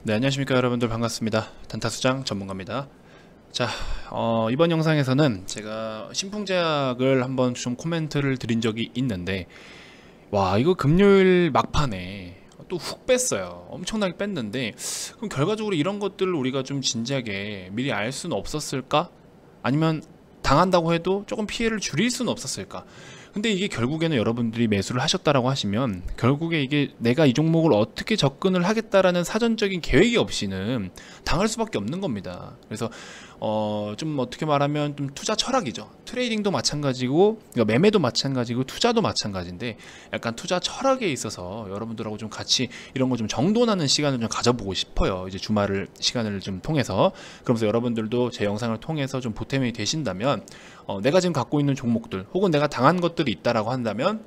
네, 안녕하십니까 여러분들, 반갑습니다. 단타수장 전문가입니다. 자, 이번 영상에서는 제가 신풍제약을 한번 좀 코멘트를 드린 적이 있는데, 와, 이거 금요일 막판에 또 훅 뺐어요. 엄청나게 뺐는데, 그럼 결과적으로 이런 것들을 우리가 좀 진지하게 미리 알 수는 없었을까? 아니면 당한다고 해도 조금 피해를 줄일 수는 없었을까? 근데 이게 결국에는 여러분들이 매수를 하셨다라고 하시면 결국에 이게 내가 이 종목을 어떻게 접근을 하겠다라는 사전적인 계획이 없이는 당할 수밖에 없는 겁니다. 그래서 좀 어떻게 말하면 좀 투자 철학이죠. 트레이딩도 마찬가지고, 그러니까 매매도 마찬가지고, 투자도 마찬가지인데, 약간 투자 철학에 있어서 여러분들하고 좀 같이 이런 거 좀 정돈하는 시간을 좀 가져보고 싶어요. 이제 주말 시간을 좀 통해서. 그러면서 여러분들도 제 영상을 통해서 좀 보탬이 되신다면, 내가 지금 갖고 있는 종목들 혹은 내가 당한 것들이 있다라고 한다면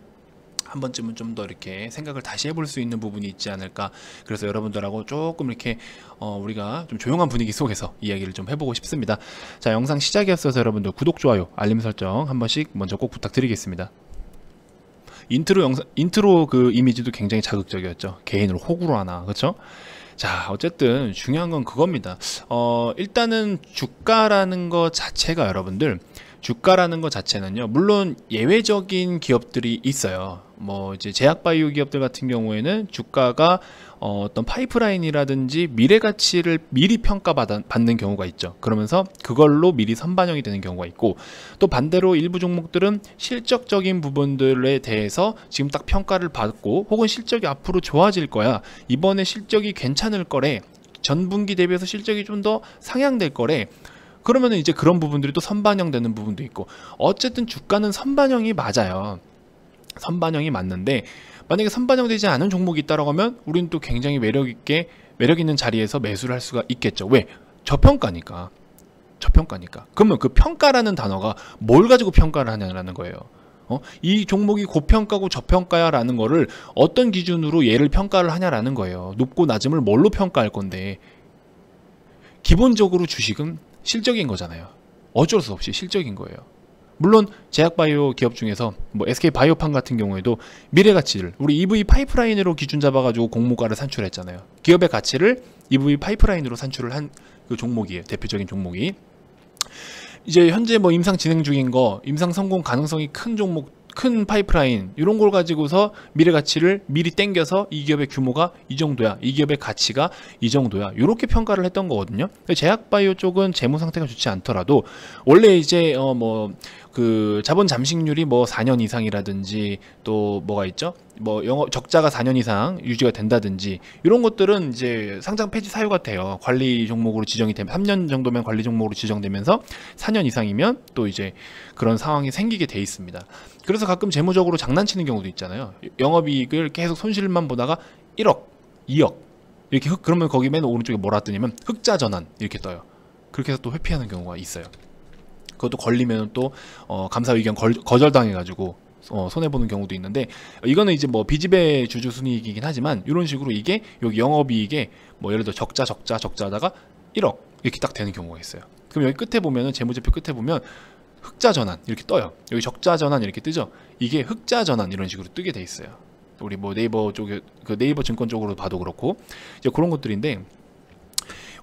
한 번쯤은 좀 더 이렇게 생각을 다시 해볼 수 있는 부분이 있지 않을까. 그래서 여러분들하고 조금 이렇게 우리가 좀 조용한 분위기 속에서 이야기를 좀 해보고 싶습니다. 자, 영상 시작이었어서 여러분들 구독, 좋아요, 알림 설정 한 번씩 먼저 꼭 부탁드리겠습니다. 인트로 그 이미지도 굉장히 자극적이었죠. 개인을 호구로 하나, 그렇죠? 자, 어쨌든 중요한 건 그겁니다. 일단은 주가라는 것 자체가, 여러분들, 주가라는 것 자체는요, 물론 예외적인 기업들이 있어요. 뭐 이제 제약바이오 기업들 같은 경우에는 주가가 어떤 파이프라인이라든지 미래 가치를 미리 평가받는 경우가 있죠. 그러면서 그걸로 미리 선반영이 되는 경우가 있고, 또 반대로 일부 종목들은 실적적인 부분들에 대해서 지금 딱 평가를 받고, 혹은 실적이 앞으로 좋아질 거야, 이번에 실적이 괜찮을 거래, 전분기 대비해서 실적이 좀 더 상향될 거래, 그러면은 이제 그런 부분들이 또 선반영되는 부분도 있고, 어쨌든 주가는 선반영이 맞아요. 선반영이 맞는데, 만약에 선반영되지 않은 종목이 있다라고 하면 우리는 또 굉장히 매력 있는 자리에서 매수를 할 수가 있겠죠. 왜? 저평가니까. 그러면 그 평가라는 단어가 뭘 가지고 평가를 하냐라는 거예요. 이 종목이 고평가고 저평가야 라는 거를 어떤 기준으로 얘를 평가를 하냐라는 거예요. 높고 낮음을 뭘로 평가할 건데, 기본적으로 주식은 실적인 거잖아요. 어쩔 수 없이 실적인 거예요. 물론 제약바이오 기업 중에서 뭐 SK바이오팜 같은 경우에도 미래가치를 우리 EV 파이프라인으로 기준 잡아가지고 공모가를 산출했잖아요. 기업의 가치를 EV 파이프라인으로 산출을 한 그 종목이에요. 대표적인 종목이. 이제 현재 뭐 임상 진행 중인 거, 임상 성공 가능성이 큰 종목, 큰 파이프라인, 이런 걸 가지고서 미래 가치를 미리 땡겨서 이 기업의 규모가 이 정도야, 이 기업의 가치가 이 정도야, 이렇게 평가를 했던 거거든요. 제약바이오 쪽은 재무 상태가 좋지 않더라도 원래 이제 뭐 그 자본 잠식률이 뭐 4년 이상이라든지, 또 뭐가 있죠? 뭐 적자가 4년 이상 유지가 된다든지, 이런 것들은 이제 상장 폐지 사유가 돼요. 관리 종목으로 지정이 되면 3년 정도면 관리 종목으로 지정되면서 4년 이상이면 또 이제 그런 상황이 생기게 돼 있습니다. 그래서 가끔 재무적으로 장난치는 경우도 있잖아요. 영업이익을 계속 손실만 보다가 1억, 2억 이렇게 그러면 거기 맨 오른쪽에 뭐라 뜨냐면 흑자 전환 이렇게 떠요. 그렇게 해서 또 회피하는 경우가 있어요. 그것도 걸리면 또 감사 의견 거절당해가지고 손해보는 경우도 있는데, 이거는 이제 뭐 비지배 주주 순이익이긴 하지만, 이런 식으로 이게 여기 영업이익에 뭐 예를 들어 적자하다가 1억 이렇게 딱 되는 경우가 있어요. 그럼 여기 끝에 보면은, 재무제표 끝에 보면 흑자 전환 이렇게 떠요. 여기 적자 전환 이렇게 뜨죠. 이게 흑자 전환 이런 식으로 뜨게 돼 있어요. 우리 뭐 네이버 쪽에, 그 네이버 증권 쪽으로 봐도 그렇고, 이제 그런 것들인데,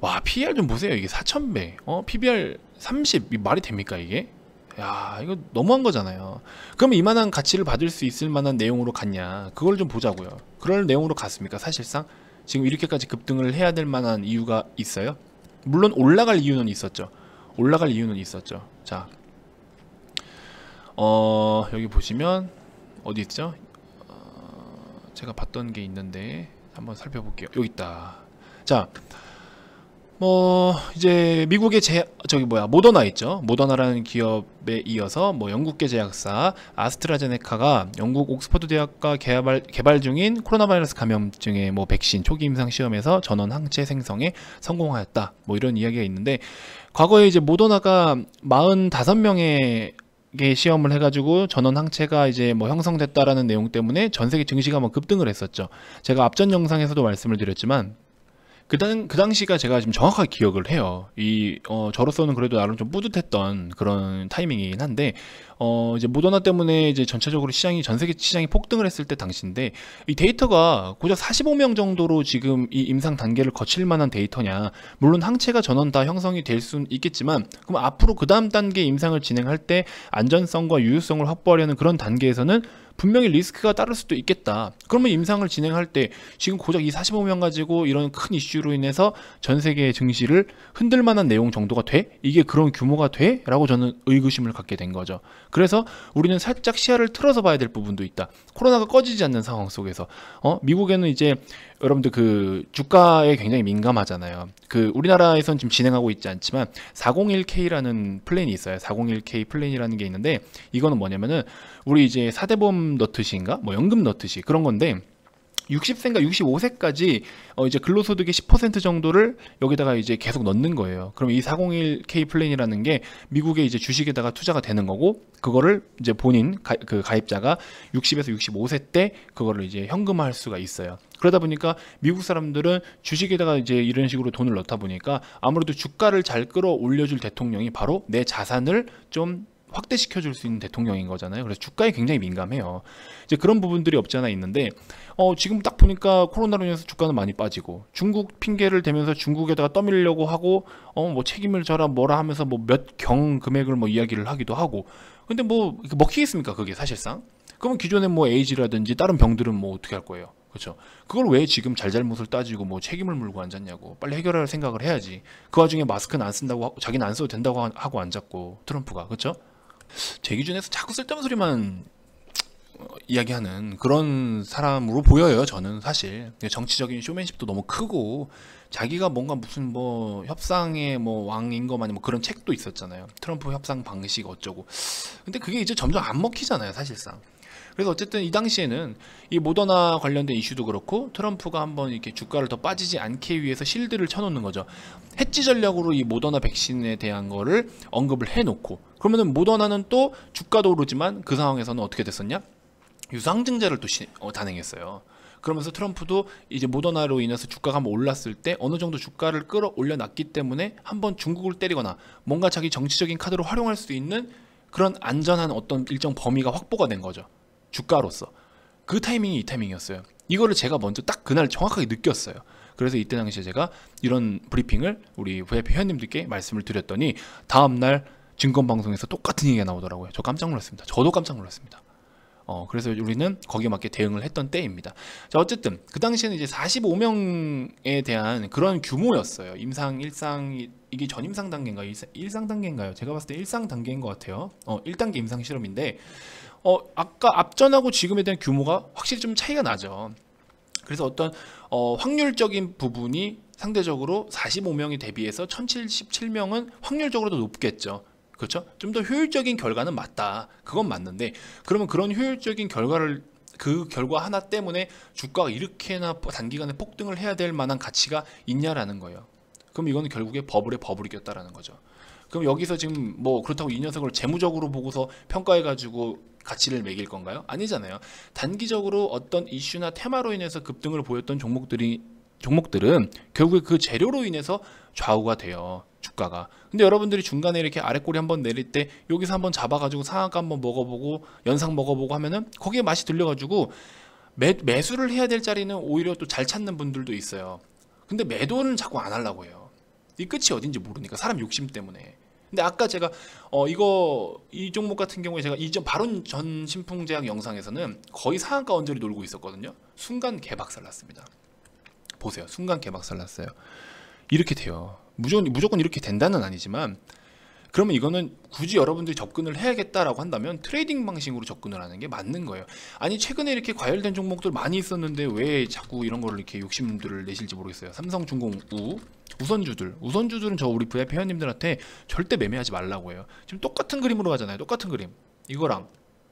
와, PER 좀 보세요. 이게 4,000배, PBR 30, 이 말이 됩니까 이게? 야, 이거 너무한 거잖아요. 그러면 이만한 가치를 받을 수 있을 만한 내용으로 갔냐, 그걸 좀 보자고요. 그럴 내용으로 갔습니까? 사실상 지금 이렇게까지 급등을 해야 될 만한 이유가 있어요? 물론 올라갈 이유는 있었죠. 자, 여기 보시면 어디 있죠? 제가 봤던 게 있는데 한번 살펴볼게요. 여기 있다. 자, 뭐 이제 미국의 모더나 있죠. 모더나라는 기업에 이어서 뭐 영국계 제약사 아스트라제네카가 영국 옥스퍼드 대학과 개발 중인 코로나 바이러스 감염증의 뭐 백신 초기 임상 시험에서 전원 항체 생성에 성공하였다, 뭐 이런 이야기가 있는데, 과거에 이제 모더나가 45명의 시험을 해가지고 전원 항체가 이제 뭐 형성됐다라는 내용 때문에 전 세계 증시가 뭐 급등을 했었죠. 제가 앞전 영상에서도 말씀을 드렸지만, 그 당시가 제가 지금 정확하게 기억을 해요. 저로서는 그래도 나름 좀 뿌듯했던 그런 타이밍이긴 한데, 이제 모더나 때문에 이제 전체적으로 전 세계 시장이 폭등을 했을 때 당시인데, 이 데이터가 고작 45명 정도로 지금 이 임상 단계를 거칠 만한 데이터냐. 물론 항체가 전원 다 형성이 될 수는 있겠지만, 그럼 앞으로 그 다음 단계 임상을 진행할 때 안전성과 유효성을 확보하려는 그런 단계에서는 분명히 리스크가 따를 수도 있겠다. 그러면 임상을 진행할 때 지금 고작 이 45명 가지고 이런 큰 이슈로 인해서 전 세계의 증시를 흔들 만한 내용 정도가 돼? 이게 그런 규모가 돼? 라고 저는 의구심을 갖게 된 거죠. 그래서 우리는 살짝 시야를 틀어서 봐야 될 부분도 있다. 코로나가 꺼지지 않는 상황 속에서 미국에는 이제 여러분들 그 주가에 굉장히 민감하잖아요. 그 우리나라에선 지금 진행하고 있지 않지만 401K라는 플랜이 있어요. 401K 플랜이라는 게 있는데, 이거는 뭐냐면은 우리 이제 사대보험 넣듯이인가 뭐 연금 넣듯이 그런 건데, 60세인가 65세까지 이제 근로소득의 10% 정도를 여기다가 이제 계속 넣는 거예요. 그럼 이 401K 플랜이라는 게 미국의 이제 주식에다가 투자가 되는 거고, 그거를 이제 본인 그 가입자가 60에서 65세 때 그거를 이제 현금화할 수가 있어요. 그러다 보니까 미국 사람들은 주식에다가 이제 이런 식으로 돈을 넣다 보니까 아무래도 주가를 잘 끌어올려줄 대통령이 바로 내 자산을 좀 확대시켜 줄 수 있는 대통령인 거잖아요. 그래서 주가에 굉장히 민감해요. 이제 그런 부분들이 없지 않아 있는데, 지금 딱 보니까 코로나로 인해서 주가는 많이 빠지고, 중국 핑계를 대면서 중국에다가 떠밀려고 하고, 뭐 책임을 져라 뭐라 하면서 뭐 몇 경 금액을 뭐 이야기를 하기도 하고. 근데 뭐 먹히겠습니까 그게 사실상? 그러면 기존에 뭐 에이즈라든지 다른 병들은 뭐 어떻게 할 거예요? 그렇죠. 그걸 왜 지금 잘잘못을 따지고 뭐 책임을 물고 앉았냐고. 빨리 해결할 생각을 해야지. 그 와중에 마스크는 안 쓴다고 자기는 안 써도 된다고 하고 앉았고, 트럼프가. 그렇죠? 제 기준에서 자꾸 쓸데없는 소리만 이야기하는 그런 사람으로 보여요. 저는 사실 정치적인 쇼맨십도 너무 크고, 자기가 뭔가 무슨 뭐 협상의 뭐 왕인 거 마냥 뭐 그런 책도 있었잖아요. 트럼프 협상 방식 어쩌고. 근데 그게 이제 점점 안 먹히잖아요 사실상. 그래서 어쨌든 이 당시에는 이 모더나 관련된 이슈도 그렇고, 트럼프가 한번 이렇게 주가를 더 빠지지 않게 위해서 실드를 쳐놓는 거죠. 해지 전략으로 이 모더나 백신에 대한 거를 언급을 해놓고, 그러면은 모더나는 또 주가도 오르지만 그 상황에서는 어떻게 됐었냐? 유상증자를 또 단행했어요. 그러면서 트럼프도 이제 모더나로 인해서 주가가 한번 올랐을 때 어느 정도 주가를 끌어올려 놨기 때문에 한번 중국을 때리거나 뭔가 자기 정치적인 카드로 활용할 수 있는 그런 안전한 어떤 일정 범위가 확보가 된 거죠. 주가로서. 그 타이밍이 이 타이밍이었어요. 이거를 제가 먼저 딱 그날 정확하게 느꼈어요. 그래서 이때 당시에 제가 이런 브리핑을 우리 VIP 회원님들께 말씀을 드렸더니 다음날 증권방송에서 똑같은 얘기가 나오더라고요. 저 깜짝 놀랐습니다. 저도 깜짝 놀랐습니다. 그래서 우리는 거기에 맞게 대응을 했던 때입니다. 자, 어쨌든 그 당시에는 이제 45명에 대한 그런 규모였어요. 이게 전임상 단계인가요? 일상 단계인가요? 제가 봤을 때 일상 단계인 것 같아요. 1단계 임상 실험인데, 아까 앞전하고 지금에 대한 규모가 확실히 좀 차이가 나죠. 그래서 어떤 확률적인 부분이 상대적으로 45명에 대비해서 1077명은 확률적으로도 높겠죠. 그렇죠? 좀 더 효율적인 결과는 맞다. 그건 맞는데, 그러면 그런 효율적인 그 결과 하나 때문에 주가가 이렇게나 단기간에 폭등을 해야 될 만한 가치가 있냐라는 거예요. 그럼 이거는 결국에 버블에 버블이 꼈다라는 거죠. 그럼 여기서 지금 뭐 그렇다고 이 녀석을 재무적으로 보고서 평가해가지고 가치를 매길 건가요? 아니잖아요. 단기적으로 어떤 이슈나 테마로 인해서 급등을 보였던 종목들은 결국에 그 재료로 인해서 좌우가 돼요. 주가가. 근데 여러분들이 중간에 이렇게 아랫꼬리 한번 내릴 때 여기서 한번 잡아가지고 상한가 한번 먹어보고 연상 먹어보고 하면은 거기에 맛이 들려가지고 매수를 해야 될 자리는 오히려 또 잘 찾는 분들도 있어요. 근데 매도는 자꾸 안 하려고 해요. 이 끝이 어딘지 모르니까, 사람 욕심 때문에. 근데 아까 제가 이 종목 같은 경우에 제가 바로 전 신풍제약 영상에서는 거의 상한가 언저리 놀고 있었거든요. 순간 개박살 났습니다. 보세요. 순간 개박살 났어요. 이렇게 돼요. 무조건 이렇게 된다는 아니지만, 그러면 이거는 굳이 여러분들이 접근을 해야겠다라고 한다면 트레이딩 방식으로 접근을 하는 게 맞는 거예요. 아니 최근에 이렇게 과열된 종목들 많이 있었는데 왜 자꾸 이런 거를 이렇게 욕심들을 내실지 모르겠어요. 삼성중공 우선주들은 저 우리 VIP 회원님들한테 절대 매매하지 말라고 해요. 지금 똑같은 그림으로 가잖아요. 똑같은 그림. 이거랑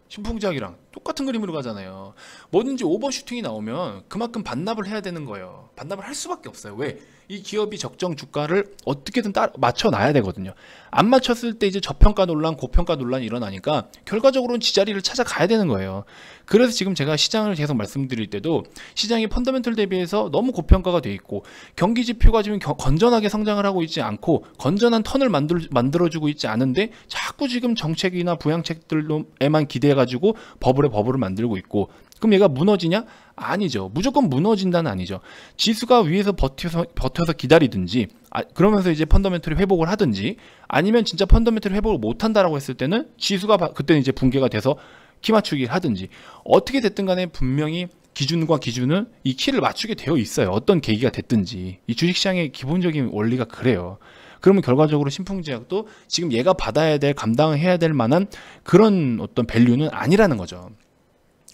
신풍제약이랑 똑같은 그림으로 가잖아요. 뭐든지 오버슈팅이 나오면 그만큼 반납을 해야 되는 거예요. 반납을 할 수밖에 없어요. 왜? 이 기업이 적정 주가를 어떻게든 맞춰놔야 되거든요. 안 맞췄을 때 이제 저평가 논란, 고평가 논란이 일어나니까 결과적으로는 지자리를 찾아가야 되는 거예요. 그래서 지금 제가 시장을 계속 말씀드릴 때도 시장이 펀더멘털 대비해서 너무 고평가가 돼 있고 경기 지표가 지금 건전하게 성장을 하고 있지 않고 건전한 턴을 만들어주고 있지 않은데 자꾸 지금 정책이나 부양책들로에만 기대해가지고 버블을 만들고 있고, 그럼 얘가 무너지냐? 아니죠. 무조건 무너진다는 아니죠. 지수가 위에서 버텨서 기다리든지 그러면서 이제 펀더멘털이 회복을 하든지, 아니면 진짜 펀더멘털이 회복을 못한다라고 했을 때는 지수가 그때는 이제 붕괴가 돼서 키 맞추기를 하든지, 어떻게 됐든 간에 분명히 기준과 기준은 이 키를 맞추게 되어 있어요. 어떤 계기가 됐든지. 이 주식시장의 기본적인 원리가 그래요. 그러면 결과적으로 신풍제약도 지금 얘가 받아야 될, 감당해야 될 만한 그런 어떤 밸류는 아니라는 거죠.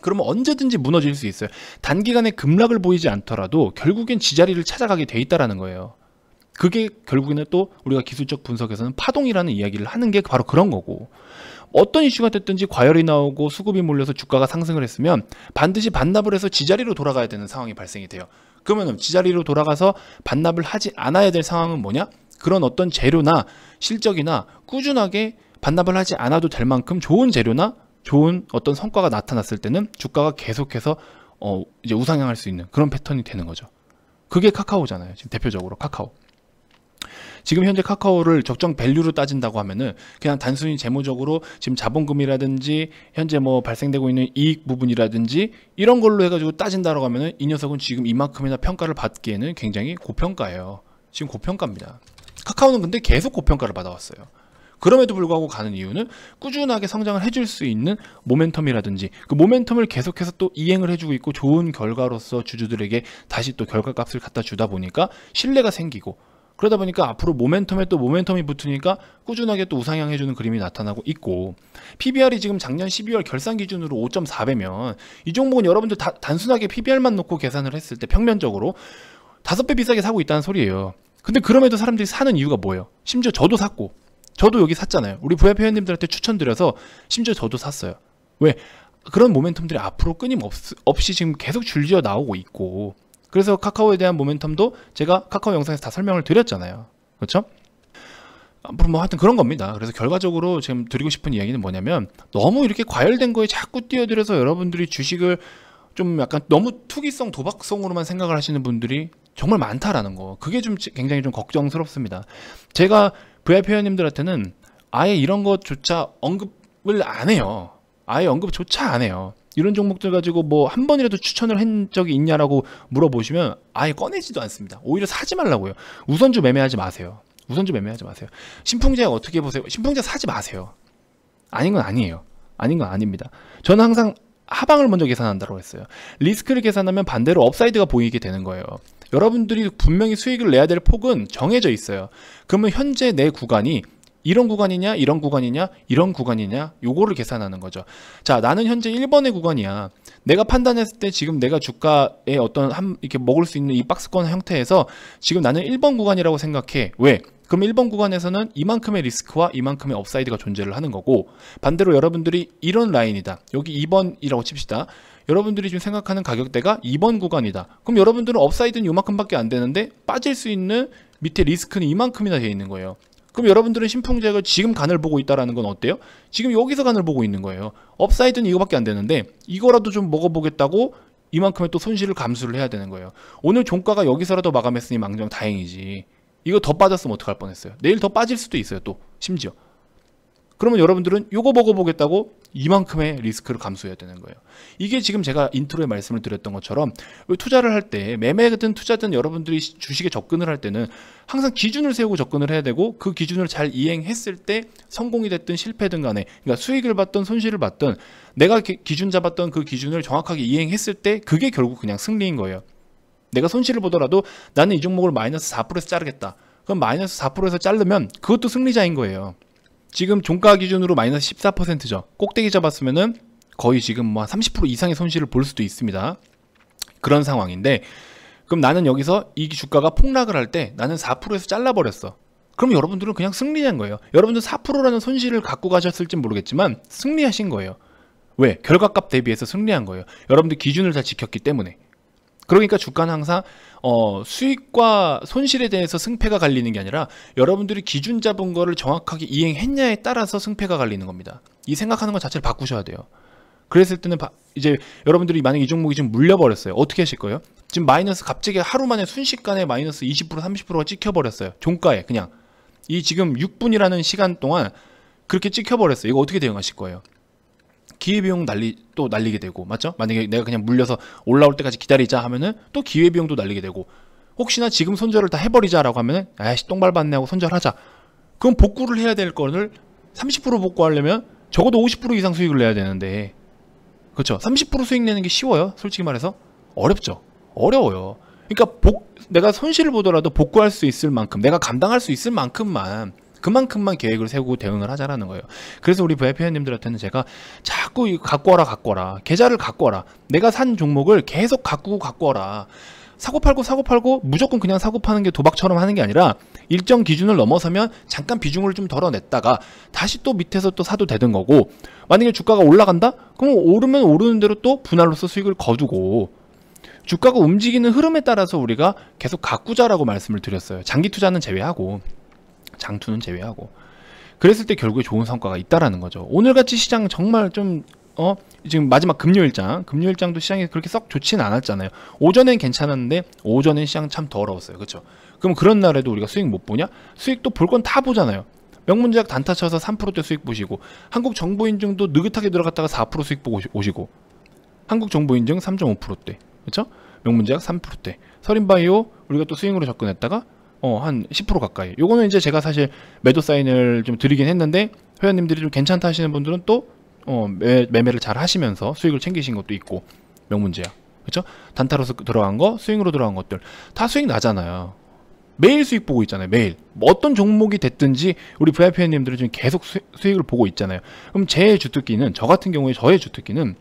그러면 언제든지 무너질 수 있어요. 단기간에 급락을 보이지 않더라도 결국엔 지자리를 찾아가게 돼 있다라는 거예요. 그게 결국에는 또 우리가 기술적 분석에서는 파동이라는 이야기를 하는 게 바로 그런 거고, 어떤 이슈가 됐든지 과열이 나오고 수급이 몰려서 주가가 상승을 했으면 반드시 반납을 해서 지자리로 돌아가야 되는 상황이 발생이 돼요. 그러면 지자리로 돌아가서 반납을 하지 않아야 될 상황은 뭐냐? 그런 어떤 재료나 실적이나 꾸준하게 반납을 하지 않아도 될 만큼 좋은 재료나 좋은 어떤 성과가 나타났을 때는 주가가 계속해서 이제 우상향할 수 있는 그런 패턴이 되는 거죠. 그게 카카오잖아요. 지금 대표적으로 카카오. 지금 현재 카카오를 적정 밸류로 따진다고 하면은 그냥 단순히 재무적으로 지금 자본금이라든지 현재 뭐 발생되고 있는 이익 부분이라든지 이런 걸로 해가지고 따진다라고 하면은 이 녀석은 지금 이만큼이나 평가를 받기에는 굉장히 고평가예요. 지금 고평가입니다. 카카오는 근데 계속 고평가를 받아왔어요. 그럼에도 불구하고 가는 이유는 꾸준하게 성장을 해줄 수 있는 모멘텀이라든지 그 모멘텀을 계속해서 또 이행을 해주고 있고, 좋은 결과로서 주주들에게 다시 또 결과값을 갖다 주다 보니까 신뢰가 생기고, 그러다 보니까 앞으로 모멘텀에 또 모멘텀이 붙으니까 꾸준하게 또 우상향해주는 그림이 나타나고 있고, PBR이 지금 작년 12월 결산 기준으로 5.4배면 이 종목은 여러분들 단순하게 PBR만 놓고 계산을 했을 때 평면적으로 5배 비싸게 사고 있다는 소리예요. 근데 그럼에도 사람들이 사는 이유가 뭐예요? 심지어 저도 샀고, 저도 여기 샀잖아요. 우리 VIP 회원님들한테 추천드려서 심지어 저도 샀어요. 왜? 그런 모멘텀들이 앞으로 끊임없이 지금 계속 줄지어 나오고 있고, 그래서 카카오에 대한 모멘텀도 제가 카카오 영상에서 다 설명을 드렸잖아요. 그렇죠? 앞으로 뭐 하여튼 그런 겁니다. 그래서 결과적으로 지금 드리고 싶은 이야기는 뭐냐면, 너무 이렇게 과열된 거에 자꾸 뛰어들어서 여러분들이 주식을 좀 약간 너무 투기성, 도박성으로만 생각을 하시는 분들이 정말 많다라는 거. 그게 좀 굉장히 좀 걱정스럽습니다. 제가 VIP 회원님들한테는 아예 이런 것조차 언급을 안 해요. 아예 언급조차 안 해요. 이런 종목들 가지고 뭐 한 번이라도 추천을 한 적이 있냐라고 물어보시면 아예 꺼내지도 않습니다. 오히려 사지 말라고요. 우선주 매매하지 마세요. 우선주 매매하지 마세요. 신풍제약 어떻게 보세요? 신풍제약 사지 마세요. 아닌 건 아니에요. 아닌 건 아닙니다. 저는 항상 하방을 먼저 계산한다고 했어요. 리스크를 계산하면 반대로 업사이드가 보이게 되는 거예요. 여러분들이 분명히 수익을 내야 될 폭은 정해져 있어요. 그러면 현재 내 구간이 이런 구간이냐, 이런 구간이냐, 이런 구간이냐, 요거를 계산하는 거죠. 자, 나는 현재 1번의 구간이야. 내가 판단했을 때 지금 내가 주가에 어떤 이렇게 먹을 수 있는 이 박스권 형태에서 지금 나는 1번 구간이라고 생각해. 왜? 그럼 1번 구간에서는 이만큼의 리스크와 이만큼의 업사이드가 존재를 하는 거고, 반대로 여러분들이 이런 라인이다. 여기 2번이라고 칩시다. 여러분들이 지금 생각하는 가격대가 2번 구간이다. 그럼 여러분들은 업사이드는 이만큼밖에 안 되는데 빠질 수 있는 밑에 리스크는 이만큼이나 되어 있는 거예요. 그럼 여러분들은 신풍제약을 지금 간을 보고 있다라는 건 어때요? 지금 여기서 간을 보고 있는 거예요. 업사이드는 이거밖에 안 되는데 이거라도 좀 먹어보겠다고 이만큼의 또 손실을 감수를 해야 되는 거예요. 오늘 종가가 여기서라도 마감했으니 망정 다행이지. 이거 더 빠졌으면 어떡할 뻔했어요. 내일 더 빠질 수도 있어요. 또 심지어. 그러면 여러분들은 요거 먹어보겠다고 이만큼의 리스크를 감수해야 되는 거예요. 이게 지금 제가 인트로에 말씀을 드렸던 것처럼 투자를 할 때, 매매든 투자든 여러분들이 주식에 접근을 할 때는 항상 기준을 세우고 접근을 해야 되고, 그 기준을 잘 이행했을 때 성공이 됐든 실패든 간에, 그러니까 수익을 받든 손실을 받든 내가 기준 잡았던 그 기준을 정확하게 이행했을 때 그게 결국 그냥 승리인 거예요. 내가 손실을 보더라도 나는 이 종목을 마이너스 4%에서 자르겠다. 그럼 마이너스 4%에서 자르면 그것도 승리자인 거예요. 지금 종가 기준으로 마이너스 14%죠. 꼭대기 잡았으면은 거의 지금 뭐 30% 이상의 손실을 볼 수도 있습니다. 그런 상황인데, 그럼 나는 여기서 이 주가가 폭락을 할 때 나는 4%에서 잘라버렸어. 그럼 여러분들은 그냥 승리한 거예요. 여러분들 4%라는 손실을 갖고 가셨을지 모르겠지만 승리하신 거예요. 왜? 결과값 대비해서 승리한 거예요. 여러분들 기준을 잘 지켰기 때문에. 그러니까 주가는 항상 수익과 손실에 대해서 승패가 갈리는 게 아니라 여러분들이 기준 잡은 거를 정확하게 이행했냐에 따라서 승패가 갈리는 겁니다. 이 생각하는 것 자체를 바꾸셔야 돼요. 그랬을 때는 이제 여러분들이 만약에 이 종목이 지금 물려버렸어요. 어떻게 하실 거예요? 지금 마이너스 갑자기 하루 만에 순식간에 마이너스 20% 30%가 찍혀버렸어요. 종가에 그냥 이 지금 6분이라는 시간 동안 그렇게 찍혀버렸어요. 이거 어떻게 대응하실 거예요? 기회비용 또 날리게 되고, 맞죠? 만약에 내가 그냥 물려서 올라올 때까지 기다리자 하면은 또 기회비용도 날리게 되고, 혹시나 지금 손절을 다 해버리자라고 하면은 아이씨 똥 밟았네 하고 손절하자. 그럼 복구를 해야 될 거를 30% 복구하려면 적어도 50% 이상 수익을 내야 되는데, 그렇죠? 30% 수익 내는 게 쉬워요? 솔직히 말해서 어렵죠. 어려워요. 그러니까 내가 손실을 보더라도 복구할 수 있을 만큼, 내가 감당할 수 있을 만큼만, 그만큼만 계획을 세우고 대응을 하자라는 거예요. 그래서 우리 VIP 회원님들한테는 제가 자꾸 갖고 와라 계좌를 갖고 와라, 내가 산 종목을 계속 갖고 와라, 사고 팔고 무조건 그냥 사고 파는 게 도박처럼 하는 게 아니라 일정 기준을 넘어서면 잠깐 비중을 좀 덜어냈다가 다시 또 밑에서 또 사도 되는 거고, 만약에 주가가 올라간다? 그럼 오르면 오르는 대로 또 분할로서 수익을 거두고, 주가가 움직이는 흐름에 따라서 우리가 계속 가꾸자라고 말씀을 드렸어요. 장기 투자는 제외하고, 장투는 제외하고. 그랬을 때 결국에 좋은 성과가 있다라는 거죠. 오늘같이 시장 정말 좀 지금 마지막 금요일장도 시장이 그렇게 썩 좋지는 않았잖아요. 오전엔 괜찮았는데 오전엔 시장 참 더러웠어요. 그렇죠? 그럼 그런 날에도 우리가 수익 못 보냐? 수익도 볼 건 다 보잖아요. 명문제약 단타 쳐서 3%대 수익 보시고, 한국정보인증도 느긋하게 들어갔다가 4% 수익 보고 오시고, 한국정보인증 3.5%대, 그렇죠? 명문제약 3%대, 서린바이오 우리가 또 스윙으로 접근했다가 한 10% 가까이. 요거는 이제 제가 사실 매도 사인을 좀 드리긴 했는데, 회원님들이 좀 괜찮다 하시는 분들은 또 매매를 잘 하시면서 수익을 챙기신 것도 있고, 명문제약, 그렇죠? 단타로서 들어간 거, 스윙으로 들어간 것들 다 수익 나잖아요. 매일 수익 보고 있잖아요. 매일 어떤 종목이 됐든지 우리 VIP 회원님들은 지금 계속 수익을 보고 있잖아요. 그럼 제 주특기는, 저 같은 경우에 저의 주특기는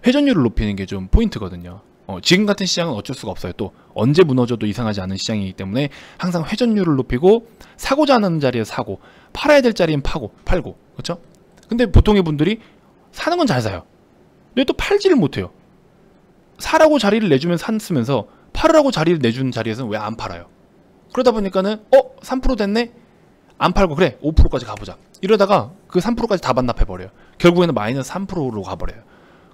회전율을 높이는 게 좀 포인트거든요. 지금 같은 시장은 어쩔 수가 없어요. 또 언제 무너져도 이상하지 않은 시장이기 때문에 항상 회전율을 높이고, 사고자 하는 자리에 사고, 팔아야 될 자리엔 팔고, 그렇죠? 근데 보통의 분들이 사는 건 잘 사요. 근데 또 팔지를 못해요. 사라고 자리를 내주면 샀으면서 팔으라고 자리를 내주는 자리에서는 왜 안 팔아요? 그러다 보니까는 3% 됐네? 안 팔고 그래 5%까지 가보자. 이러다가 그 3%까지 다 반납해버려요. 결국에는 마이너스 3%로 가버려요.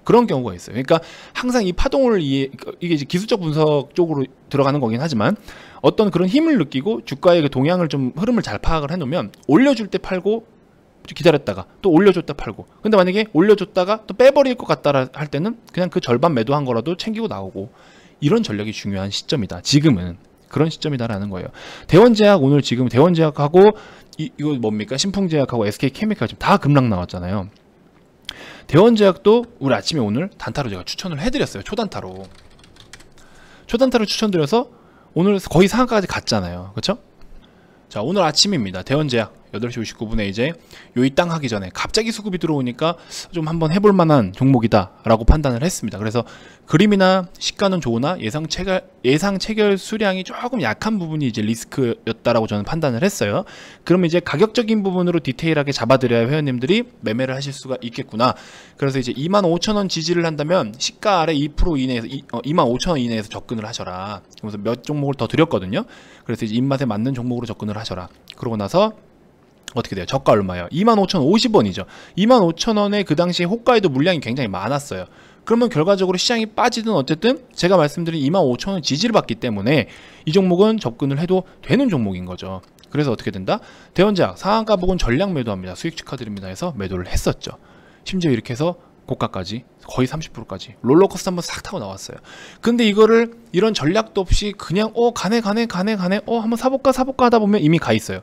그런 경우가 있어요. 그러니까 항상 이 파동을 이게 이제 기술적 분석 쪽으로 들어가는 거긴 하지만, 어떤 그런 힘을 느끼고 주가의 그 동향을 좀 흐름을 잘 파악을 해놓으면 올려줄 때 팔고 기다렸다가 또 올려줬다 팔고, 근데 만약에 올려줬다가 또 빼버릴 것 같다 할 때는 그냥 그 절반 매도한 거라도 챙기고 나오고, 이런 전략이 중요한 시점이다. 지금은 그런 시점이다라는 거예요. 대원제약, 오늘 지금 대원제약하고 이거 뭡니까? 신풍제약하고 SK케미칼 지금 다 급락 나왔잖아요. 대원제약도 우리 아침에 오늘 단타로 제가 추천을 해드렸어요. 초단타로 추천드려서 오늘 거의 상한가까지 갔잖아요. 그렇죠? 자, 오늘 아침입니다. 대원제약 8시 59분에 이제 요 이 땅 하기 전에 갑자기 수급이 들어오니까 좀 한번 해볼 만한 종목이다 라고 판단을 했습니다. 그래서 그림이나 시가는 좋으나 예상 체결 수량이 조금 약한 부분이 이제 리스크였다라고 저는 판단을 했어요. 그러면 이제 가격적인 부분으로 디테일하게 잡아드려야 회원님들이 매매를 하실 수가 있겠구나. 그래서 이제 25,000원 지지를 한다면 시가 아래 2% 이내에서 25,000원 이내에서 접근을 하셔라. 그래서 몇 종목을 더 드렸거든요. 그래서 이제 입맛에 맞는 종목으로 접근을 하셔라. 그러고 나서 어떻게 돼요? 저가 얼마예요? 25,050원이죠. 25,000원에 그 당시에 호가에도 물량이 굉장히 많았어요. 그러면 결과적으로 시장이 빠지든 어쨌든 제가 말씀드린 25,000원 지지를 받기 때문에 이 종목은 접근을 해도 되는 종목인 거죠. 그래서 어떻게 된다? 대원제약 상한가 부근 전량 매도합니다. 수익 축하드립니다 해서 매도를 했었죠. 심지어 이렇게 해서 고가까지 거의 30%까지 롤러코스터 한번 싹 타고 나왔어요. 근데 이거를 이런 전략도 없이 그냥 가네 한번 사볼까 하다 보면 이미 가 있어요.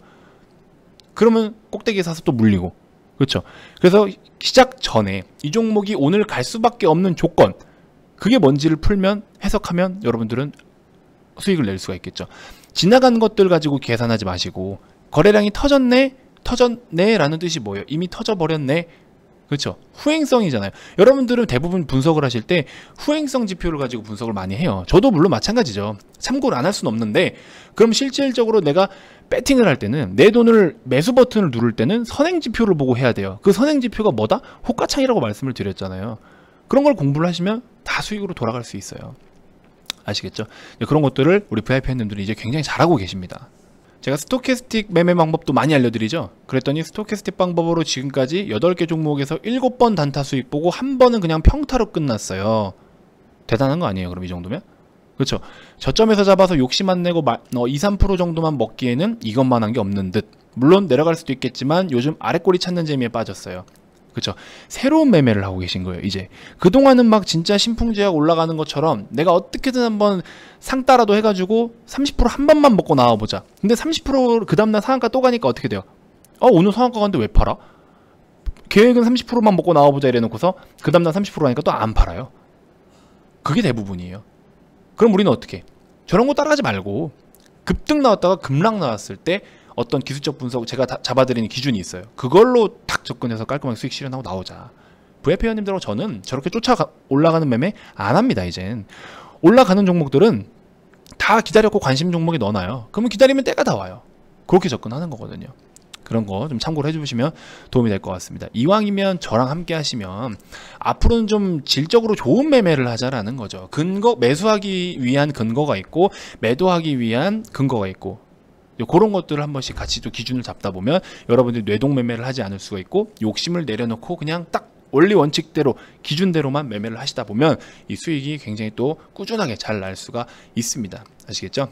그러면 꼭대기에 사서 또 물리고, 그렇죠? 그래서 시작 전에 이 종목이 오늘 갈 수밖에 없는 조건, 그게 뭔지를 풀면, 해석하면 여러분들은 수익을 낼 수가 있겠죠. 지나간 것들 가지고 계산하지 마시고, 거래량이 터졌네 라는 뜻이 뭐예요? 이미 터져버렸네. 그렇죠. 후행성이잖아요. 여러분들은 대부분 분석을 하실 때 후행성 지표를 가지고 분석을 많이 해요. 저도 물론 마찬가지죠. 참고를 안 할 수는 없는데, 그럼 실질적으로 내가 배팅을 할 때는, 내 돈을 매수 버튼을 누를 때는 선행 지표를 보고 해야 돼요. 그 선행 지표가 뭐다? 호가창이라고 말씀을 드렸잖아요. 그런 걸 공부를 하시면 다 수익으로 돌아갈 수 있어요. 아시겠죠? 그런 것들을 우리 VIP 회원님들이 이제 굉장히 잘하고 계십니다. 제가 스토캐스틱 매매 방법도 많이 알려드리죠. 그랬더니 스토캐스틱 방법으로 지금까지 8개 종목에서 7번 단타 수익 보고 한 번은 그냥 평타로 끝났어요. 대단한 거 아니에요, 그럼 이 정도면? 그렇죠. 저점에서 잡아서 욕심 안 내고 2, 3% 정도만 먹기에는 이것만 한 게 없는 듯. 물론 내려갈 수도 있겠지만 요즘 아랫꼬리 찾는 재미에 빠졌어요. 그렇죠. 새로운 매매를 하고 계신 거예요. 이제 그동안은 막 진짜 신풍제약 올라가는 것처럼 내가 어떻게든 한번 상 따라도 해가지고 30% 한 번만 먹고 나와보자. 근데 30% 그 다음날 상한가 또 가니까 어떻게 돼요? 오늘 상한가 갔는데 왜 팔아? 계획은 30%만 먹고 나와보자 이래놓고서 그 다음날 30% 하니까 또 안 팔아요. 그게 대부분이에요. 그럼 우리는 어떻게? 저런 거 따라하지 말고 급등 나왔다가 급락 나왔을 때 어떤 기술적 분석, 제가 잡아드리는 기준이 있어요. 그걸로 탁 접근해서 깔끔하게 수익 실현하고 나오자. VIP 회원님들하고 저는 저렇게 올라가는 매매 안 합니다. 이젠 올라가는 종목들은 다 기다렸고 관심 종목에 넣어놔요. 그러면 기다리면 때가 다 와요. 그렇게 접근하는 거거든요. 그런 거 좀 참고를 해주시면 도움이 될 것 같습니다. 이왕이면 저랑 함께 하시면 앞으로는 좀 질적으로 좋은 매매를 하자라는 거죠. 매수하기 위한 근거가 있고 매도하기 위한 근거가 있고, 그런 것들을 한 번씩 같이 또 기준을 잡다 보면 여러분들이 뇌동 매매를 하지 않을 수가 있고, 욕심을 내려놓고 그냥 딱 원리 원칙대로 기준대로만 매매를 하시다 보면 이 수익이 굉장히 또 꾸준하게 잘 날 수가 있습니다. 아시겠죠?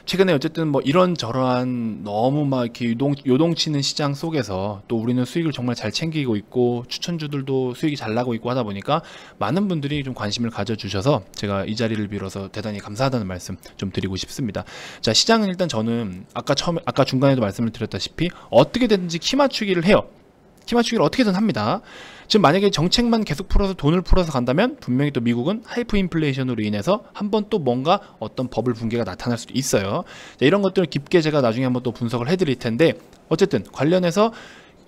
최근에 어쨌든 뭐 이런저런 너무 막 이렇게 요동치는 시장 속에서 또 우리는 수익을 정말 잘 챙기고 있고 추천주들도 수익이 잘 나고 있고 하다 보니까 많은 분들이 좀 관심을 가져주셔서 제가 이 자리를 빌어서 대단히 감사하다는 말씀 좀 드리고 싶습니다. 자, 시장은 일단 저는 아까 중간에도 말씀을 드렸다시피 어떻게든지 키 맞추기를 해요. 키 맞추기를 어떻게든 합니다. 지금 만약에 정책만 계속 풀어서 돈을 풀어서 간다면 분명히 또 미국은 하이프 인플레이션으로 인해서 한번 또 뭔가 어떤 버블 붕괴가 나타날 수도 있어요. 자, 이런 것들을 깊게 제가 나중에 한번 또 분석을 해드릴 텐데, 어쨌든 관련해서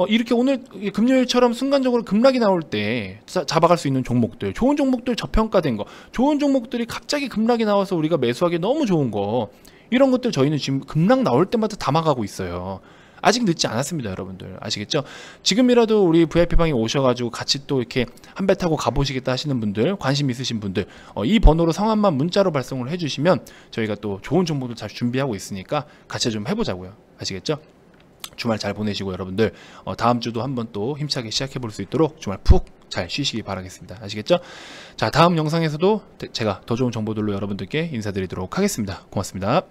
이렇게 오늘 금요일처럼 순간적으로 급락이 나올 때 잡아갈 수 있는 종목들, 좋은 종목들, 저평가된 거, 좋은 종목들이 갑자기 급락이 나와서 우리가 매수하기 너무 좋은 거, 이런 것들 저희는 지금 급락 나올 때마다 담아가고 있어요. 아직 늦지 않았습니다, 여러분들. 아시겠죠? 지금이라도 우리 VIP방에 오셔가지고 같이 또 이렇게 한 배 타고 가보시겠다 하시는 분들, 관심 있으신 분들, 이 번호로 성함만 문자로 발송을 해주시면 저희가 또 좋은 정보도 잘 준비하고 있으니까 같이 좀 해보자고요. 아시겠죠? 주말 잘 보내시고 여러분들 다음 주도 한번 또 힘차게 시작해 볼 수 있도록 주말 푹 잘 쉬시기 바라겠습니다. 아시겠죠? 자, 다음 영상에서도 제가 더 좋은 정보들로 여러분들께 인사드리도록 하겠습니다. 고맙습니다.